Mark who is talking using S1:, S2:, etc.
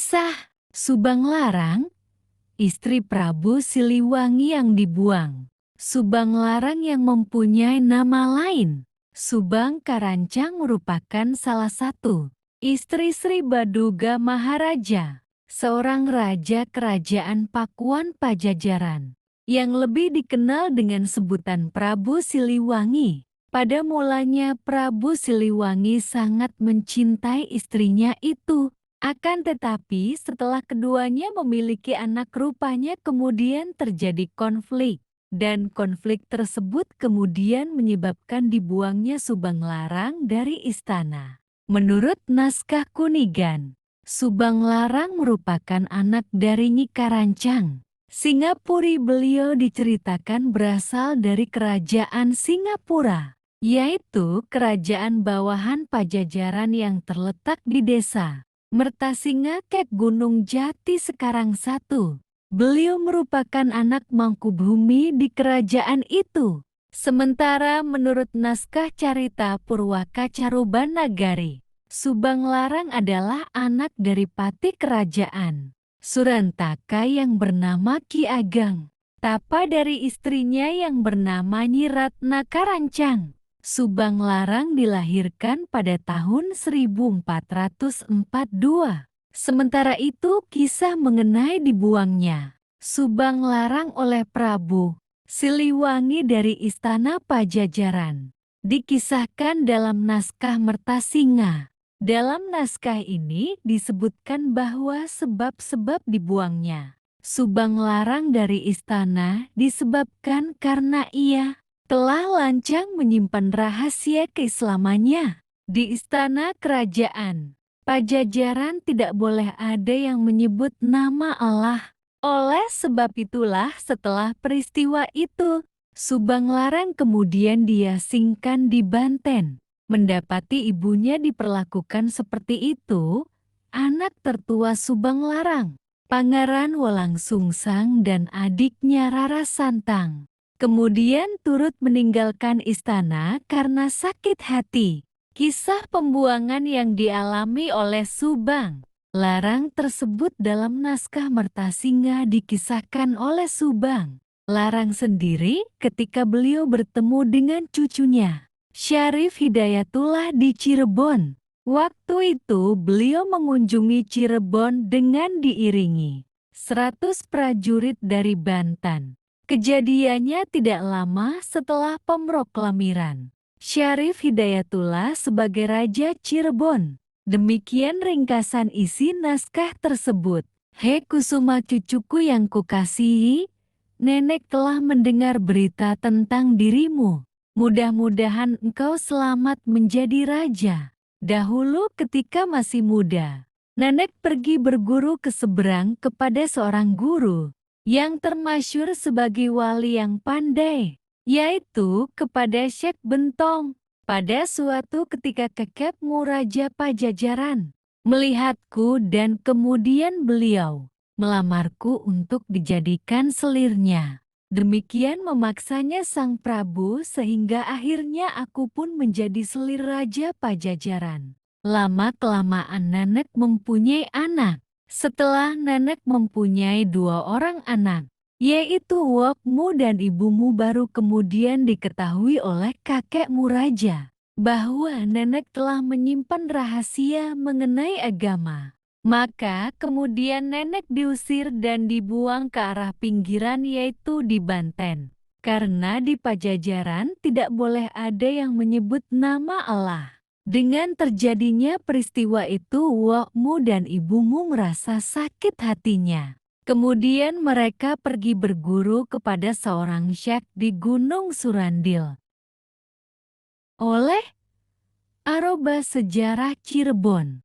S1: Kisah Subang Larang, istri Prabu Siliwangi yang dibuang. Subang Larang yang mempunyai nama lain, Subang Karancang, merupakan salah satu istri Sri Baduga Maharaja, seorang raja kerajaan Pakuan Pajajaran, yang lebih dikenal dengan sebutan Prabu Siliwangi. Pada mulanya Prabu Siliwangi sangat mencintai istrinya itu. Akan tetapi setelah keduanya memiliki anak, rupanya kemudian terjadi konflik. Dan konflik tersebut kemudian menyebabkan dibuangnya Subang Larang dari istana. Menurut naskah Kunigan, Subang Larang merupakan anak dari Nyi Karancang. Singapuri. Beliau diceritakan berasal dari kerajaan Singapura, yaitu kerajaan bawahan Pajajaran yang terletak di desa Mertasinga, Kek Gunung Jati sekarang 1. Beliau merupakan anak Mangkubumi di kerajaan itu. Sementara menurut naskah Carita Purwaka Carubanagari, Subang Larang adalah anak dari pati kerajaan Surantaka yang bernama Ki Ageng, tapa dari istrinya yang bernama Nyi Ratna Karancang. Subang Larang dilahirkan pada tahun 1442. Sementara itu kisah mengenai dibuangnya Subang Larang oleh Prabu Siliwangi dari istana Pajajaran dikisahkan dalam naskah Mertasinga. Dalam naskah ini disebutkan bahwa sebab-sebab dibuangnya Subang Larang dari istana disebabkan karena ia telah lancang menyimpan rahasia keislamannya. Di istana kerajaan Pajajaran tidak boleh ada yang menyebut nama Allah. Oleh sebab itulah setelah peristiwa itu, Subang Larang kemudian diasingkan di Banten. Mendapati ibunya diperlakukan seperti itu, anak tertua Subang Larang, Pangeran Wolangsungsang dan adiknya Rara Santang, kemudian turut meninggalkan istana karena sakit hati. Kisah pembuangan yang dialami oleh Subang Larang tersebut dalam naskah Mertasinga dikisahkan oleh Subang Larang sendiri ketika beliau bertemu dengan cucunya Syarif Hidayatullah di Cirebon. Waktu itu beliau mengunjungi Cirebon dengan diiringi 100 prajurit dari Banten. Kejadiannya tidak lama setelah pemroklamiran Syarif Hidayatullah sebagai Raja Cirebon. Demikian ringkasan isi naskah tersebut. Hei Kusuma, cucuku yang kukasihi, nenek telah mendengar berita tentang dirimu. Mudah-mudahan engkau selamat menjadi raja. Dahulu ketika masih muda, nenek pergi berguru ke seberang kepada seorang guru yang termasyhur sebagai wali yang pandai, yaitu kepada Syekh Bentong. Pada suatu ketika kakekmu Raja Pajajaran melihatku dan kemudian beliau melamarku untuk dijadikan selirnya. Demikian memaksanya sang Prabu sehingga akhirnya aku pun menjadi selir Raja Pajajaran. Lama-kelamaan nenek mempunyai anak. Setelah nenek mempunyai 2 orang anak, yaitu wokmu dan ibumu, baru kemudian diketahui oleh kakekmu raja bahwa nenek telah menyimpan rahasia mengenai agama. Maka kemudian nenek diusir dan dibuang ke arah pinggiran, yaitu di Banten. Karena di Pajajaran tidak boleh ada yang menyebut nama Allah. Dengan terjadinya peristiwa itu, wokmu dan ibumu merasa sakit hatinya. Kemudian mereka pergi berguru kepada seorang syekh di Gunung Surandil. Oleh Aroba Sejarah Cirebon.